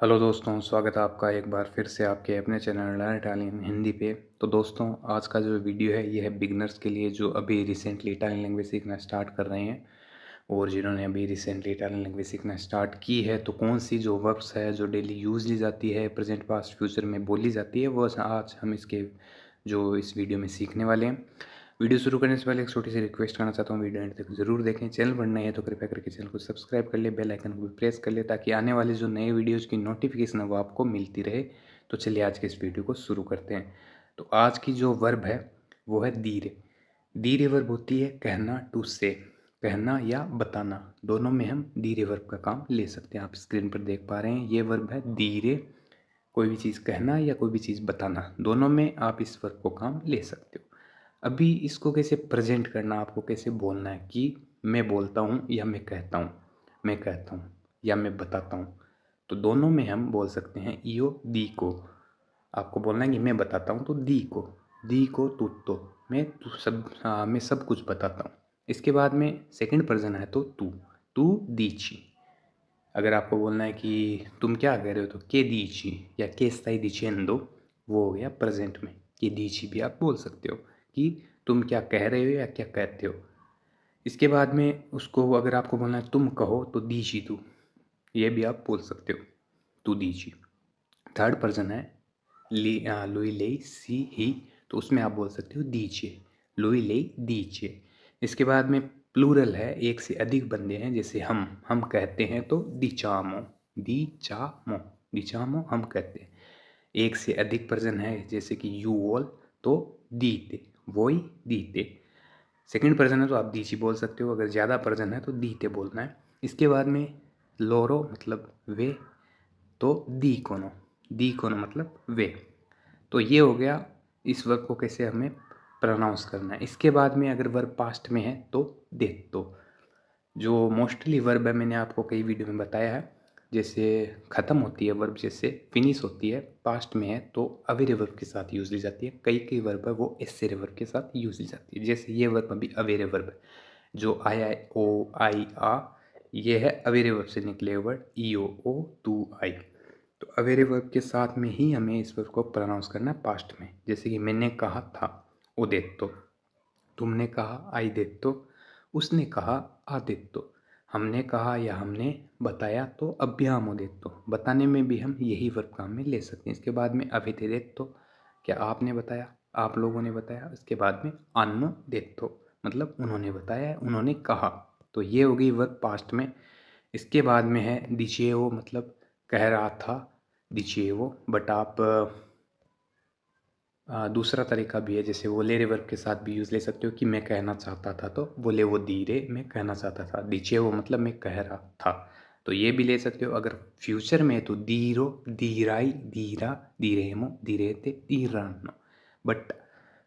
Hello दोस्तों, स्वागत है आपका एक बार फिर से आपके अपने चैनल लर्न इटालियन हिंदी पे। तो दोस्तों, आज का जो वीडियो है ये है बिगनर्स के लिए जो अभी रिसेंटली इटालियन लैंग्वेज सीखना स्टार्ट कर रहे हैं। और जिन्होंने अभी रिसेंटली इटालियन लैंग्वेज सीखना स्टार्ट की है तो कौन सी जो वर्ब्स है जो डेली यूज़ ली जाती है, प्रेजेंट पास्ट फ्यूचर में बोली जाती है, वो आज हम इसके जो इस वीडियो में सीखने वाले हैं। वीडियो शुरू करने से पहले एक छोटी सी रिक्वेस्ट करना चाहता हूँ, वीडियो एंड तक जरूर देखें। चैनल पर नए हैं तो कृपया करके चैनल को सब्सक्राइब कर ले, बेल आइकन को भी प्रेस कर ले ताकि आने वाले जो नए वीडियोज़ की नोटिफिकेशन है वो आपको मिलती रहे। तो चलिए आज के इस वीडियो को शुरू करते हैं। तो आज की जो वर्ब है वो है दीरे। दीरे वर्ब होती है कहना, टू से, कहना या बताना, दोनों में हम दीरे वर्ब का काम ले सकते हैं। आप स्क्रीन पर देख पा रहे हैं ये वर्ब है दीरे। कोई भी चीज़ कहना या कोई भी चीज़ बताना, दोनों में आप इस वर्ब को काम ले सकते हो। अभी इसको कैसे प्रेजेंट करना, आपको कैसे बोलना है कि मैं बोलता हूँ या मैं कहता हूँ, मैं कहता हूँ या मैं बताता हूँ। तो दोनों में हम बोल सकते हैं इयो दी को। आपको बोलना है कि मैं बताता हूँ तो दी को tutto, मैं सब कुछ बताता हूँ। इसके बाद में सेकंड पर्सन है तो तू dici। अगर आपको बोलना है कि तुम क्या कह रहे हो तो che dici या che stai dicendo, वो हो गया प्रेजेंट में। che dici भी आप बोल सकते हो कि तुम क्या कह रहे हो या क्या कहते हो। इसके बाद में उसको अगर आपको बोलना है तुम कहो तो dici tu, ये भी आप बोल सकते हो, तू dici। थर्ड पर्सन है लुई लेई सी ही, तो उसमें आप बोल सकते हो दीचे, लुई लेई दीचे। इसके बाद में प्लूरल है, एक से अधिक बंदे हैं, जैसे हम कहते हैं तो दिचामो, दिचामो, दिचामो हम कहते हैं। एक से अधिक पर्सन है जैसे कि यू ऑल तो दीते, वोई दीते। सेकंड पर्सन है तो आप दीची बोल सकते हो, अगर ज़्यादा पर्सन है तो दीते बोलना है। इसके बाद में लोरो मतलब वे, तो दी कोनो मतलब वे। तो ये हो गया इस वर्ब को कैसे हमें प्रोनाउंस करना है। इसके बाद में अगर वर्ब पास्ट में है तो देत्तो। जो मोस्टली वर्ब है मैंने आपको कई वीडियो में बताया है, जैसे ख़त्म होती है वर्ब, जैसे फिनिश होती है, पास्ट में है तो अवेरे वर्ब के साथ यूज़ ली जाती है। कई कई वर्ब है वो एसेरे वर्ब के साथ यूज़ ली जाती है। जैसे ये वर्ब अभी अवेरे वर्ब है, जो आई ओ आई आ, ये है अवेरे वर्ब से निकले वर्ड ई ओ टू आई। तो अवेरे वर्ब के साथ में ही हमें इस वर्ब को प्रोनाउंस करना है पास्ट में। जैसे कि मैंने कहा था ओ देत्तो, तुमने कहा आई देत्तो, उसने कहा आ देत्तो, हमने कहा या हमने बताया तो अभ्याम देत्तो। बताने में भी हम यही वर्ब काम में ले सकते हैं। इसके बाद में अवेते देत्तो, क्या आपने बताया, आप लोगों ने बताया। इसके बाद में आन्नो देत्तो, मतलब उन्होंने बताया, उन्होंने कहा। तो ये हो गई वर्ब पास्ट में। इसके बाद में है दिचेओ, मतलब कह रहा था, दिचेओ। बट आप दूसरा तरीका भी है, जैसे वो लेरे वर्ब के साथ भी यूज़ ले सकते हो कि मैं कहना चाहता था तो बोले वो धीरे, मैं कहना चाहता था, दिचेओ मतलब मैं कह रहा था, तो ये भी ले सकते हो। अगर फ्यूचर में है तो दीरो, दीराई, दीरा, दीरेमो, दीरेते, दीरानो। बट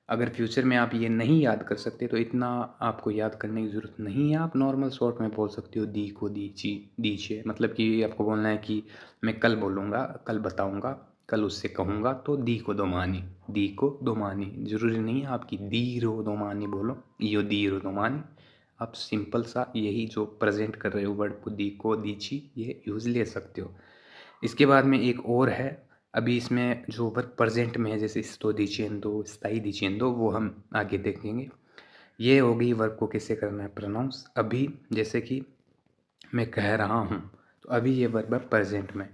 अगर फ्यूचर में आप ये नहीं याद कर सकते तो इतना आपको याद करने की ज़रूरत नहीं है। आप नॉर्मल शॉर्ट में बोल सकते हो दी को, दीची, दीचे। मतलब कि आपको बोलना है कि मैं कल बोलूँगा, कल बताऊँगा, कल उससे कहूँगा तो दी को दोमानी, दी को दोमानी। ज़रूरी नहीं है आपकी दी रो दोमानी बोलो, यो दी रो दोमानी। आप सिंपल सा यही जो प्रेजेंट कर रहे हो वर्ड को, दी को, दीची, ये यूज़ ले सकते हो। इसके बाद में एक और है, अभी इसमें जो वर्ब प्रेजेंट में है जैसे sto dicendo, stai dicendo, वो हम आगे देखेंगे। ये हो गई वर्ब को कैसे करना है प्रोनाउंस। अभी जैसे कि मैं कह रहा हूँ, तो अभी ये वर्ब है प्रेजेंट में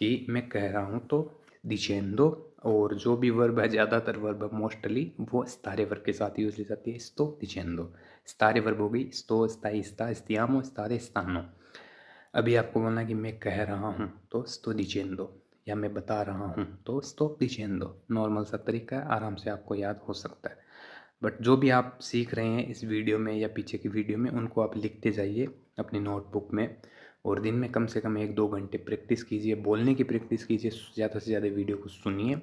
कि मैं कह रहा हूँ तो dicendo। और जो भी वर्ब है, ज़्यादातर वर्ब मोस्टली वो स्तारे वर्ब के साथ यूज ली जाती है, sto dicendo। स्तारे वर्ब हो गई sto, stai, sta, stiamo, stare, stanno। अभी आपको बोलना है कि मैं कह रहा हूँ तो sto dicendo, या मैं बता रहा हूँ तो sto dicendo। नॉर्मल सा तरीका है, आराम से आपको याद हो सकता है। बट जो भी आप सीख रहे हैं इस वीडियो में या पीछे की वीडियो में, उनको आप लिखते जाइए अपनी नोटबुक में। और दिन में कम से कम 1-2 घंटे प्रैक्टिस कीजिए, बोलने की प्रैक्टिस कीजिए, ज़्यादा से ज़्यादा वीडियो को सुनिए।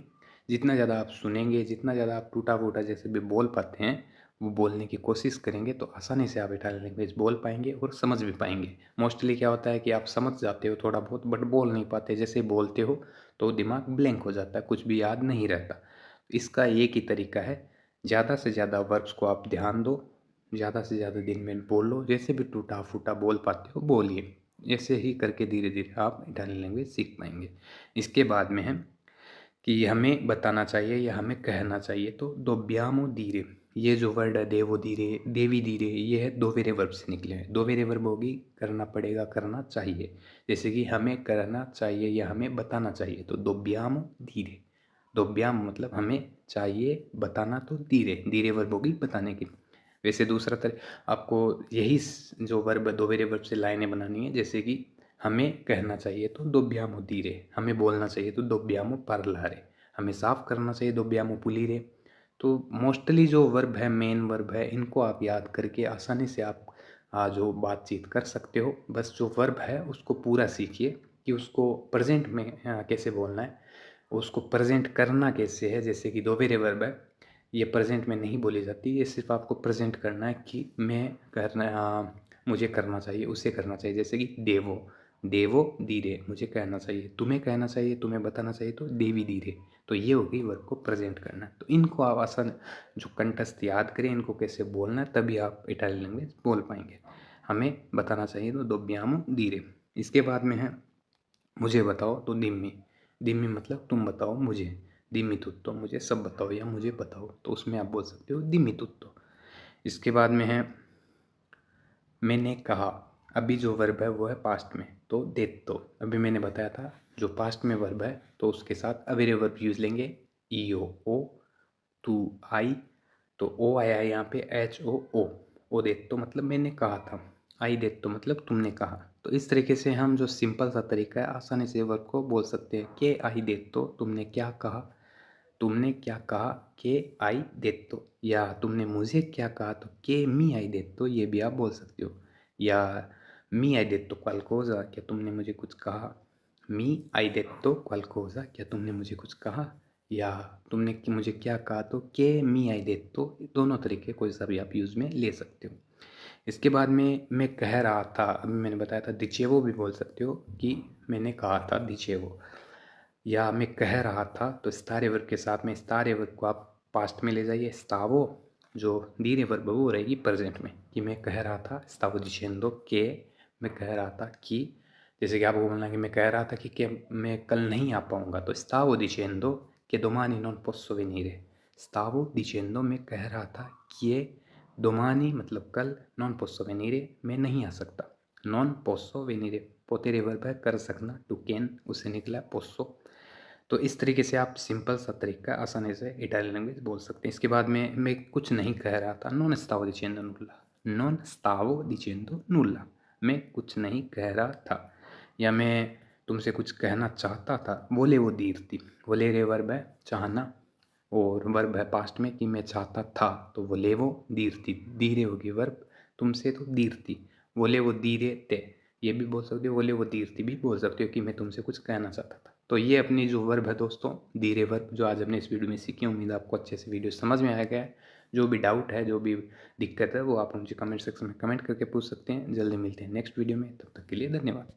जितना ज़्यादा आप सुनेंगे, जितना ज़्यादा आप टूटा फूटा जैसे भी बोल पाते हैं वो बोलने की कोशिश करेंगे तो आसानी से आप इटालियन लैंग्वेज बोल पाएंगे और समझ भी पाएंगे। मोस्टली क्या होता है कि आप समझ जाते हो थोड़ा बहुत बट बोल नहीं पाते, जैसे बोलते हो तो दिमाग ब्लैंक हो जाता है, कुछ भी याद नहीं रहता। इसका एक ही तरीका है, ज़्यादा से ज़्यादा वर्ब्स को आप ध्यान दो, ज़्यादा से ज़्यादा दिन में बोलो, जैसे भी टूटा फूटा बोल पाते हो बोलिए। ऐसे ही करके धीरे धीरे आप इटालियन लैंग्वेज सीख पाएंगे। इसके बाद में है कि हमें बताना चाहिए या हमें कहना चाहिए, तो dobbiamo dire, ये जो वर्ड है देवो धीरे, देवी धीरे, ये है दो वेरे वर्ब से निकले हैं। दो वेरे वर्ब होगी करना पड़ेगा, करना चाहिए। जैसे कि हमें करना चाहिए या हमें बताना चाहिए, तो dobbiamo dire। dobbiamo मतलब हमें चाहिए बताना, तो धीरे धीरे वर्ब होगी बताने की। वैसे दूसरा तरह आपको यही जो वर्ब दो वेरे वर्ब से लाइनें बनानी है। जैसे कि हमें कहना चाहिए तो dobbiamo dire, हमें बोलना चाहिए तो dobbiamo parlare, हमें साफ करना चाहिए dobbiamo pulire। तो मोस्टली जो वर्ब है, मेन वर्ब है, इनको आप याद करके आसानी से आप जो बातचीत कर सकते हो। बस जो वर्ब है उसको पूरा सीखिए कि उसको प्रेजेंट में कैसे बोलना है, उसको प्रेजेंट करना कैसे है। जैसे कि दो वेरे वर्ब है, ये प्रेजेंट में नहीं बोली जाती, ये सिर्फ आपको प्रेजेंट करना है कि मैं करना, मुझे करना चाहिए, उसे करना चाहिए। जैसे कि देवो, देवो धीरे, मुझे कहना चाहिए, तुम्हें कहना चाहिए, तुम्हें बताना चाहिए, तो देवी धीरे। तो ये होगी वर्ब को प्रेजेंट करना। तो इनको आप आसान जो कंठस्थ याद करें, इनको कैसे बोलना है, तभी आप इटालियन लैंग्वेज बोल पाएंगे। हमें बताना चाहिए तो dobbiamo dire। इसके बाद में है मुझे बताओ तो dimmi, dimmi मतलब तुम बताओ मुझे, dimmi tutto मुझे सब बताओ या मुझे बताओ, तो उसमें आप बोल सकते हो dimmi tutto। इसके बाद में है मैंने कहा, अभी जो वर्ब है वो है पास्ट में, तो detto। अभी मैंने बताया था जो पास्ट में वर्ब है तो उसके साथ अवेरे वर्ब यूज लेंगे, io o, तू आई, तो ओ आया है यहाँ पे, एच ओ ओ, ओ detto मतलब मैंने कहा था, आई detto मतलब तुमने कहा। तो इस तरीके से हम जो सिंपल सा तरीका है आसानी से वर्ब को बोल सकते हैं कि आई detto तुमने क्या कहा, तुमने क्या कहा के आई detto, या तुमने मुझे क्या कहा तो के मी आई detto, ये भी आप बोल सकते हो। या मी आई detto qualcosa, क्या तुमने मुझे कुछ कहा, मी आई detto qualcosa, क्या तुमने मुझे कुछ कहा। या तुमने मुझे क्या कहा तो के मी आई detto, दोनों तरीके कोई सा भी आप यूज़ में ले सकते हो। इसके बाद में मैं कह रहा था, अभी मैंने बताया था dicevo भी बोल सकते हो कि मैंने कहा था dicevo। या मैं कह रहा था, तो स्टारे वर्ब के साथ में स्टारे वर्ब को आप पास्ट में ले जाइए, स्टावो जो धीरे वर्ब वो रहेगी प्रेजेंट में, कि मैं कह रहा था स्टावो डिसेंडो के, मैं कह रहा था कि, जैसे कि आपको बोलना है कि मैं कह रहा था कि मैं कल नहीं आ पाऊँगा, तो स्टावो डिसेंडो che domani non posso venire। स्टावो डिसेंडो मैं कह रहा था कि domani मतलब कल, non posso venire मैं नहीं आ सकता, non posso venire पोतेरे वर्ब है कर सकना, टू कैन उससे निकला posso। तो इस तरीके से आप सिंपल सा तरीका आसानी से इटालियन लैंग्वेज बोल सकते हैं। इसके बाद में मैं कुछ नहीं कह रहा था, नॉन स्टावो डिचेंडो nulla, नॉन स्टावो डिचेंडो nulla, मैं कुछ नहीं कह रहा था। या मैं तुमसे कुछ कहना चाहता था, volevo dirti, volere वर्ब है चाहना, और वर्ब है पास्ट में कि मैं चाहता था, तो volevo dirti, धीरे होगी वर्ब, तुमसे तो dirti, volevo dire te, ये भी बोल सकते हो, volevo dirti भी बोल सकते हो कि मैं तुमसे कुछ कहना चाहता था। तो ये अपनी जो वर्ब है दोस्तों, धीरे वर्ब, जो आज हमने इस वीडियो में सीखी, उम्मीद आपको अच्छे से वीडियो समझ में आया है। जो भी डाउट है, जो भी दिक्कत है, वो आप मुझे कमेंट सेक्शन में कमेंट करके पूछ सकते हैं। जल्दी मिलते हैं नेक्स्ट वीडियो में, तब तक के लिए धन्यवाद।